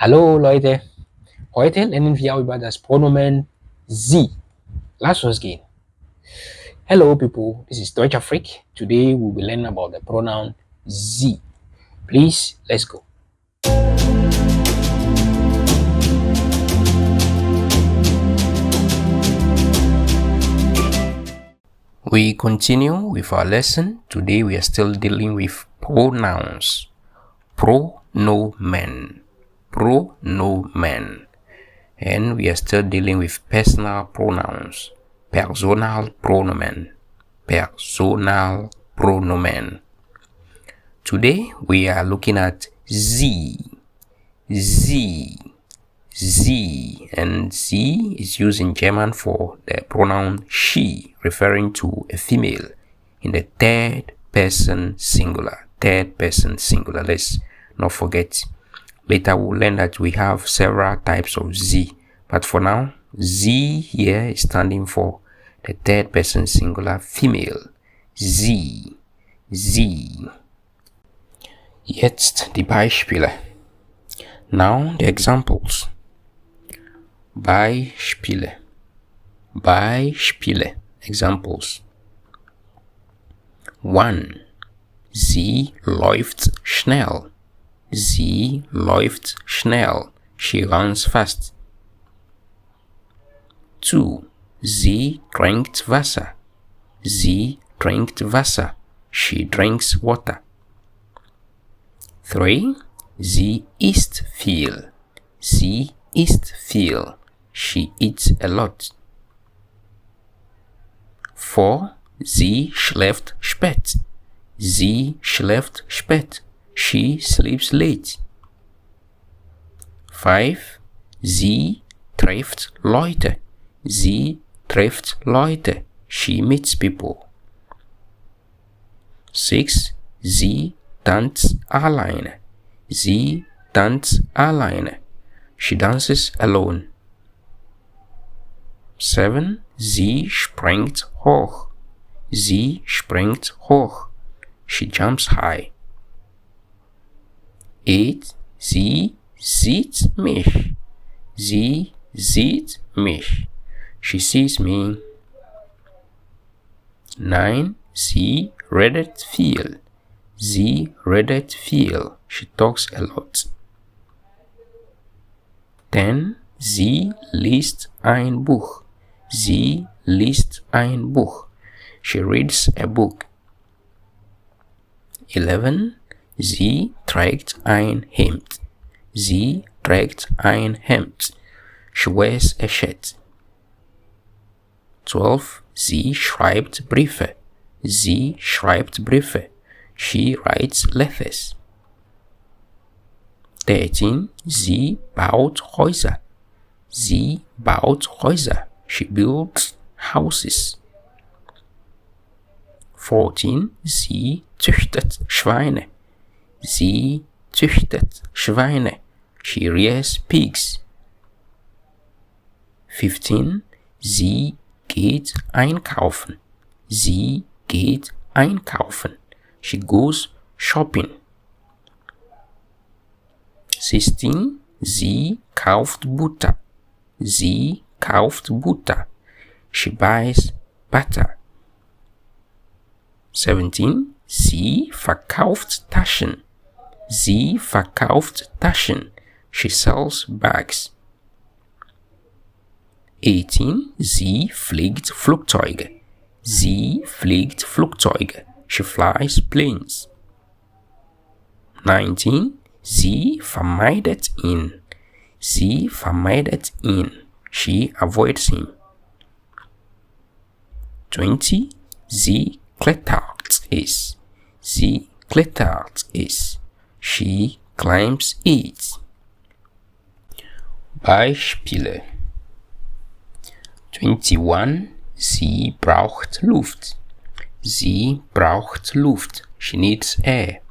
Hallo Leute, heute lernen wir über das Pronomen Sie. Lass uns gehen. Hello people, this is Deutscher Freak. Today we will learn about the pronoun Sie. Please, let's go. We continue with our lesson. Today we are still dealing with pronouns. Pronomen. And we are still dealing with personal pronouns. Personal pronomen. Today we are looking at Sie. And sie is used in German for the pronoun she, referring to a female in the third person singular. Let's not forget. Later we'll learn that we have several types of sie, but for now, sie here is standing for the third person singular female. Sie. Jetzt die Beispiele. Now the examples. Beispiele. Examples. 1. Sie läuft schnell. She runs fast. 2. Sie trinkt Wasser. She drinks water. 3. Sie isst viel. She eats a lot. 4. Sie schläft spät. She sleeps late. 5. Sie trifft Leute. She meets people. 6. Sie tanzt alleine. She dances alone. 7. Sie springt hoch. She jumps high. 8. Sie sieht mich. She sees me. 9. Sie redet viel. She talks a lot. 10. Sie liest ein Buch. She reads a book. 11. Sie trägt ein Hemd. She wears a shirt. 12. Sie schreibt Briefe. She writes letters. 13. Sie baut Häuser. She builds houses. 14. Sie züchtet Schweine. She rears pigs. 15. Sie geht einkaufen. She goes shopping. 16. Sie kauft Butter. She buys butter. 17. Sie verkauft Taschen. She sells bags. 18. Sie fliegt Flugzeuge. She flies planes. 19. Sie vermeidet ihn. She avoids him. 20. Sie klettert es. She climbs it. Beispiele. 21. Sie braucht Luft. She needs air.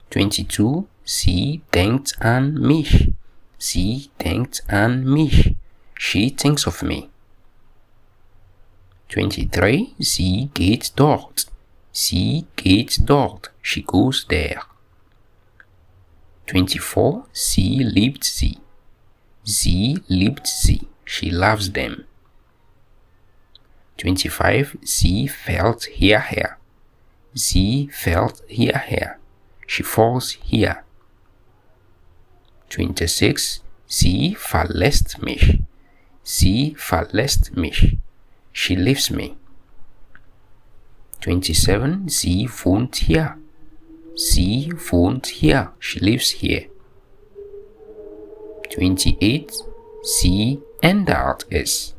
22. Sie denkt an mich. She thinks of me. 23. Sie geht dort. She goes there. 24. Sie liebt sie. Sie liebt sie. She loves them. 25. Sie fällt hierher. Sie fällt hierher. She falls here. 26. Sie verlässt mich. Sie verlässt mich. She leaves me. 27. Sie wohnt hier. Sie wohnt hier. She lives here. 28. Sie ändert es.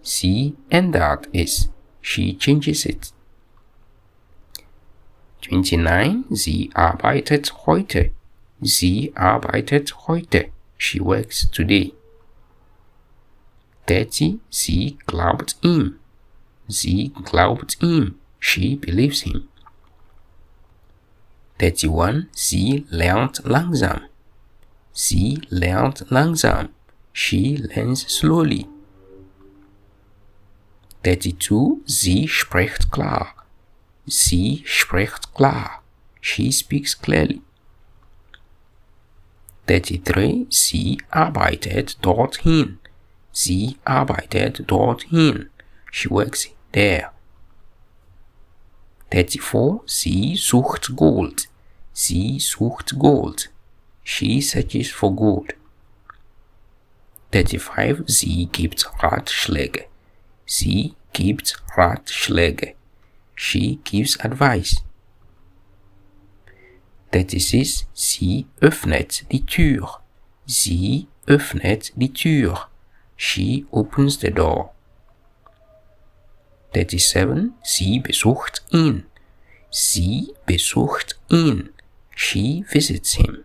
Sie ändert es. She changes it. 29. Sie arbeitet heute. Sie arbeitet heute. She works today. 30. Sie glaubt ihm. Sie glaubt ihm. She believes him. 31. Sie lernt langsam. Sie lernt langsam. She learns slowly. 32. Sie spricht klar. Sie spricht klar. She speaks clearly. 33. Sie arbeitet dorthin. Sie arbeitet dorthin. She works there. 34. Sie sucht Gold. Sie sucht Gold. She searches for gold. 35. Sie gibt Ratschläge. Sie gibt Ratschläge. She gives advice. 36. Sie öffnet die Tür. Sie öffnet die Tür. She opens the door. 37. Sie besucht ihn. Sie besucht ihn. She visits him.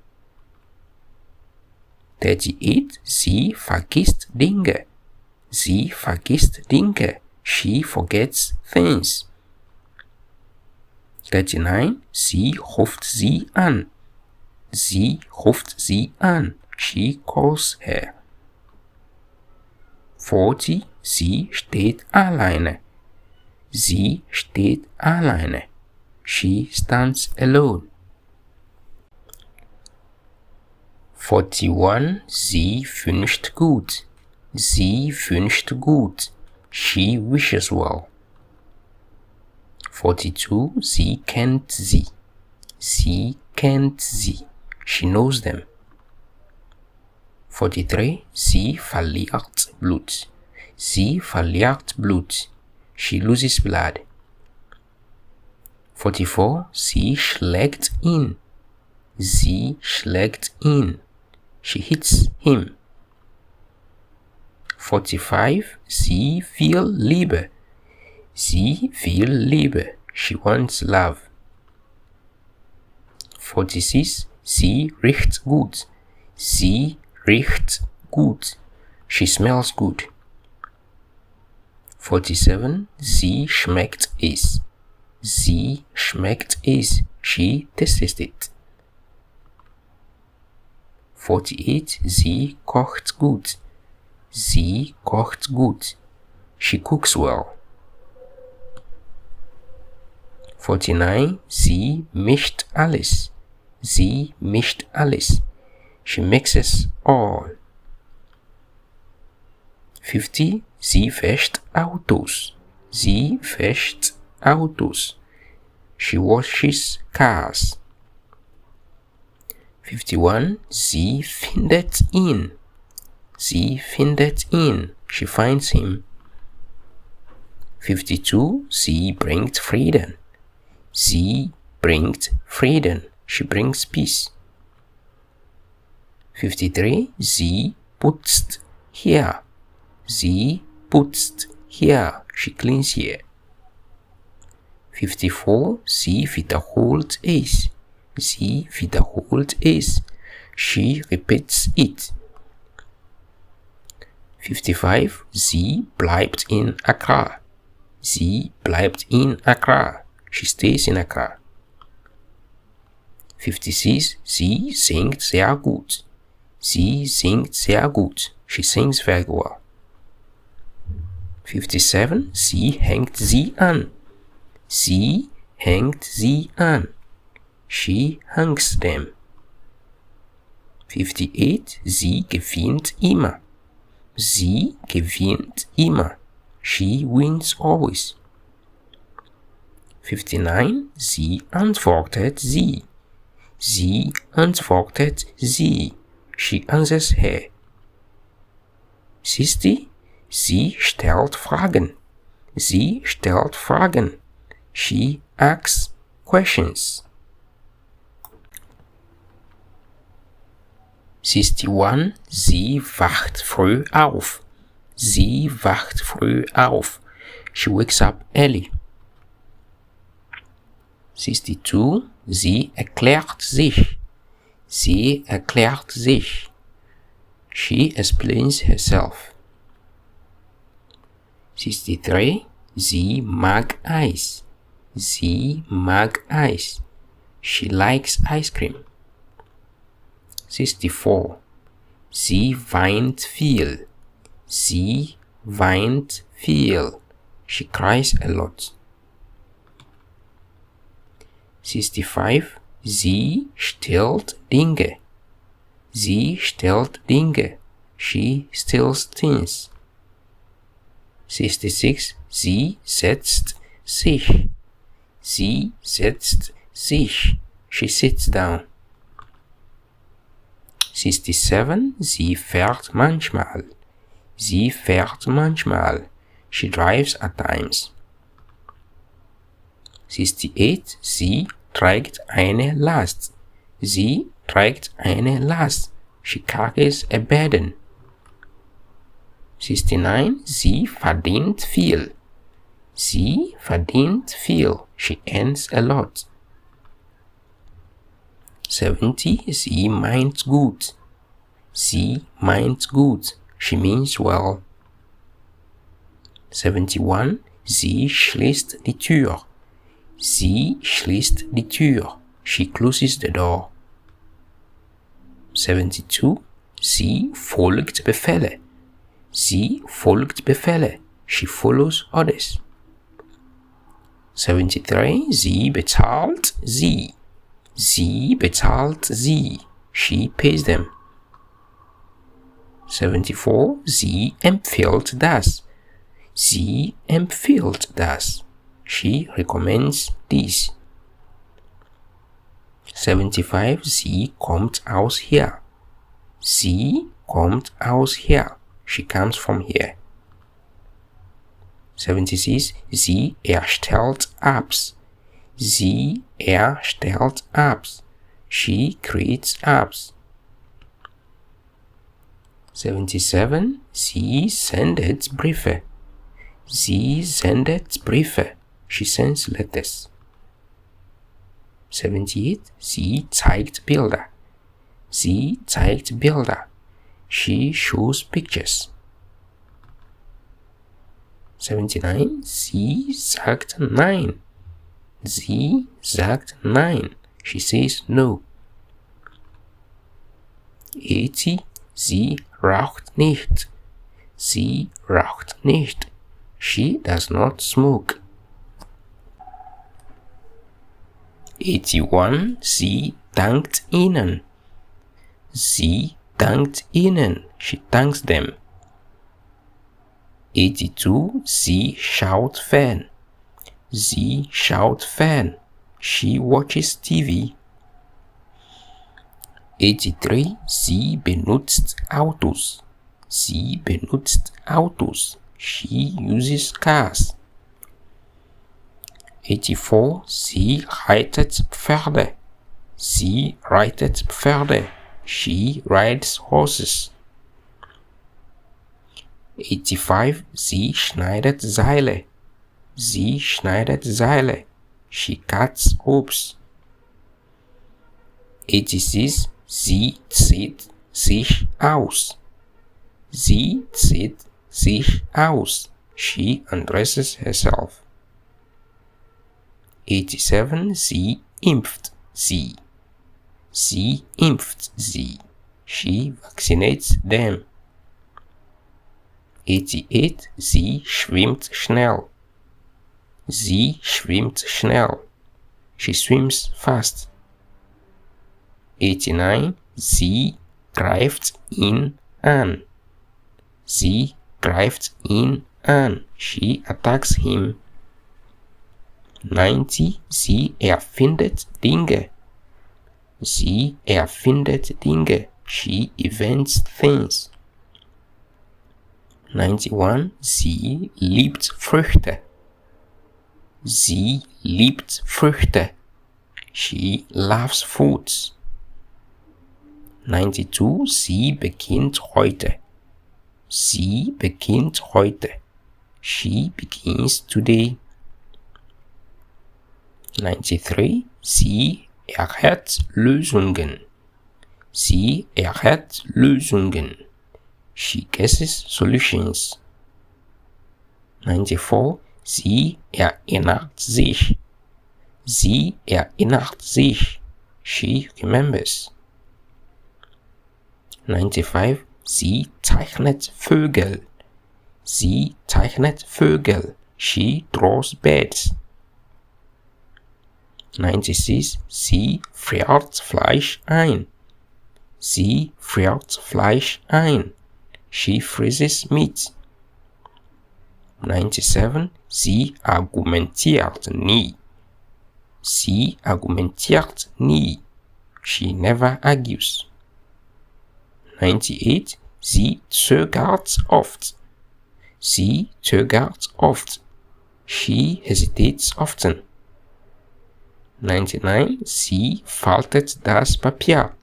38. Sie vergisst Dinge. Sie vergisst Dinge. She forgets things. 39. Sie ruft sie an. Sie ruft sie an. She calls her. 40. Sie steht alleine. Sie steht alleine. She stands alone. 41. Sie wünscht gut. Sie wünscht gut. She wishes well. 42. Sie kennt sie. Sie kennt sie. She knows them. 43. Sie verliert Blut. Sie verliert Blut. She loses blood. 44. Sie schlägt ihn. Sie schlägt ihn. She hits him. 45. Sie will Liebe. Sie will Liebe. She wants love. 46. Sie riecht gut. Sie riecht gut. She smells good. 47. Sie schmeckt es. Sie schmeckt es. She tastes it. 48. Sie kocht gut. Sie kocht gut. She cooks well. 49. Sie mischt alles. Sie mischt alles. She mixes all. 50. Sie wäscht Autos. Sie wäscht Autos. She washes cars. 51. Sie findet ihn. Sie findet ihn. She finds him. 52. Sie bringt Frieden. Sie bringt Frieden. She brings peace. 53. Sie putzt hier. Sie putzt hier. She cleans here. 54. Sie wiederholt es. Sie wiederholt es. She repeats it. 55. Sie bleibt in Accra. Sie bleibt in Accra. She stays in Accra. 56. Sie singt sehr gut. Sie singt sehr gut. She sings very well. 57. Sie hängt sie an. Sie hängt sie an. She hangs them. 58. Sie gewinnt immer. Sie gewinnt immer. She wins always. 59. Sie antwortet sie. Sie antwortet sie. She answers her. 60. Sie stellt Fragen. Sie stellt Fragen. She asks questions. 61. Sie wacht früh auf. Sie wacht früh auf. She wakes up early. 62. Sie erklärt sich. Sie erklärt sich. She explains herself. 63. Sie mag Eis. Sie mag Eis. She likes ice cream. 64. Sie weint viel. Sie weint viel. She cries a lot. 65. Sie stiehlt Dinge. Sie stiehlt Dinge. She steals things. 66. Sie setzt sich. Sie setzt sich. She sits down. 67. Sie fährt manchmal. Sie fährt manchmal. She drives at times. 68. Sie trägt eine Last. Sie trägt eine Last. She carries a burden. 69. Sie verdient viel. Sie verdient viel. She earns a lot. 70. Sie meint gut. Sie meint gut. She means well. 71. Sie schließt die Tür. Sie schließt die Tür. She closes the door. 72. Sie folgt Befehle. Sie folgt Befehle. She follows orders. 73. Sie bezahlt sie. Sie bezahlt sie. She pays them. 74. Sie empfiehlt das. Sie empfiehlt das. She recommends this. 75. Sie kommt aus hier. Sie kommt aus hier. She comes from here. 76. Sie erstellt Apps. Sie erstellt Apps. She creates apps. 77. Sie sendet Briefe. Sie sendet Briefe. She sends letters. 78. Sie zeigt Bilder. Sie zeigt Bilder. She shows pictures. 79. Sie sagt Nein. Sie sagt Nein. She says no. 80. Sie raucht nicht. Sie raucht nicht. She does not smoke. 81. Sie dankt ihnen. Sie dankt ihnen. She thanks them. 82. Sie schaut fern. Sie schaut fern. She watches TV. 83. Sie benutzt Autos. Sie benutzt Autos. She uses cars. 84. Sie reitet Pferde. Sie reitet Pferde. She rides horses. 85. Sie schneidet Seile. Sie schneidet Seile. She cuts ropes. 86. Sie zieht sich aus. Sie zieht sich aus. She undresses herself. 87. Sie impft sie. Sie impft sie. She vaccinates them. 88. Sie schwimmt schnell. Sie schwimmt schnell. She swims fast. 89. Sie greift ihn an. Sie greift ihn an. She attacks him. 90. Sie erfindet Dinge. Sie erfindet Dinge. She invents things. 91. Sie liebt Früchte. Sie liebt Früchte. She loves fruits. 92. Sie beginnt heute. Sie beginnt heute. She begins today. 93. Sie erhält Lösungen. Sie erhält Lösungen. She guesses solutions. 94. Sie erinnert sich. Sie erinnert sich. She remembers. 95. Sie zeichnet Vögel. Sie zeichnet Vögel. She draws birds. 96. Sie friert Fleisch ein. Sie friert Fleisch ein. She freezes meat. 97. Sie argumentiert nie. Sie argumentiert nie. She never argues. 98. Sie zögert oft. Sie zögert oft. She hesitates often. 99. Sie faltet das Papier.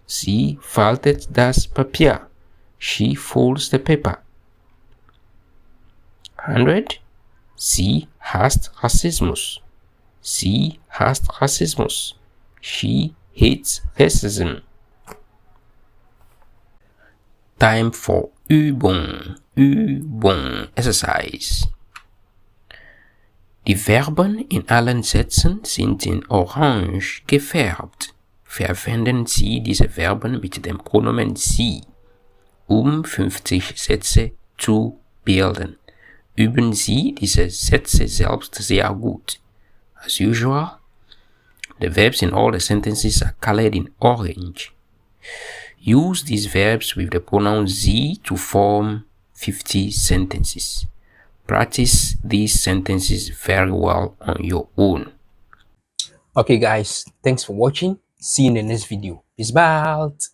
Sie faltet das Papier. She folds the paper. 100. Sie hasst Rassismus. Sie hasst Rassismus. She hates racism. Time for Übung. Übung. Exercise. Die Verben in allen Sätzen sind in Orange gefärbt. Verwenden Sie diese Verben mit dem Pronomen Sie, um 50 Sätze zu bilden. Üben Sie diese Sätze selbst sehr gut. As usual, the verbs in all the sentences are colored in orange. Use these verbs with the pronoun Sie to form 50 sentences. Practice these sentences very well on your own. Okay guys, thanks for watching. See you in the next video. Peace out.